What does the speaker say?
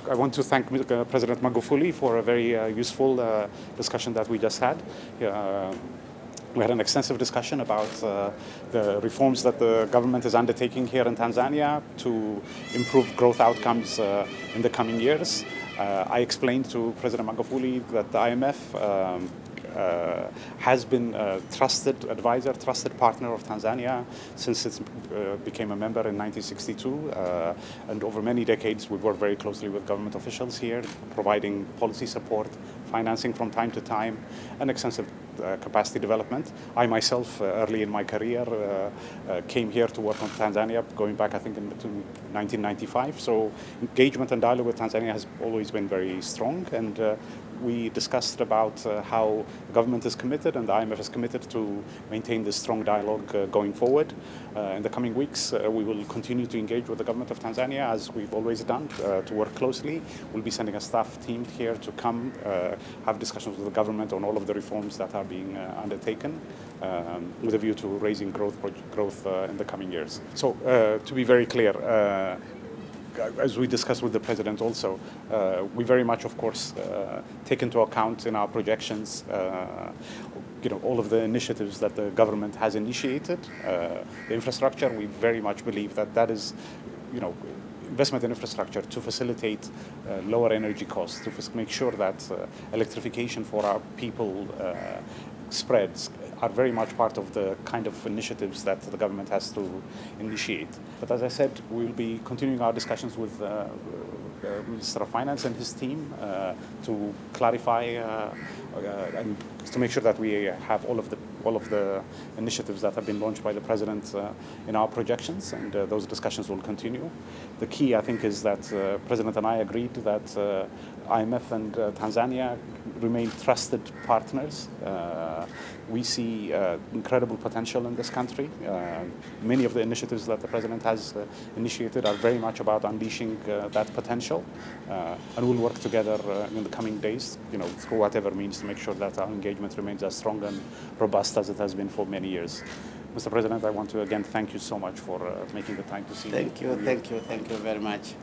I want to thank President Magufuli for a very useful discussion that we just had. We had an extensive discussion about the reforms that the government is undertaking here in Tanzania to improve growth outcomes in the coming years. I explained to President Magufuli that the IMF has been a trusted advisor, trusted partner of Tanzania since it became a member in 1962. And over many decades, we've worked very closely with government officials here, providing policy support, financing from time to time, and extensive capacity development. I myself, early in my career, came here to work on Tanzania, going back, I think, to 1995. So engagement and dialogue with Tanzania has always been very strong, and we discussed about how the government is committed and the IMF is committed to maintain this strong dialogue going forward. In the coming weeks, we will continue to engage with the government of Tanzania, as we've always done, to work closely. We'll be sending a staff team here to come have discussions with the government on all of the reforms that are being undertaken with a view to raising growth in the coming years. So, to be very clear, as we discussed with the President also, we very much, of course, take into account in our projections all of the initiatives that the government has initiated. The infrastructure, we very much believe that that is, investment in infrastructure to facilitate lower energy costs, to make sure that electrification for our people spreads are very much part of the kind of initiatives that the government has to initiate. But as I said, we'll be continuing our discussions with the Minister of Finance and his team to clarify and to make sure that we have all of the initiatives that have been launched by the President in our projections, and those discussions will continue. The key, I think, is that President and I agreed that IMF and Tanzania remain trusted partners. We see incredible potential in this country. Many of the initiatives that the President has initiated are very much about unleashing that potential, and we'll work together in the coming days, through whatever means, to make sure that our engagement remains as strong and robust as it has been for many years. Mr. President, I want to again thank you so much for making the time to see me. Thank you very much.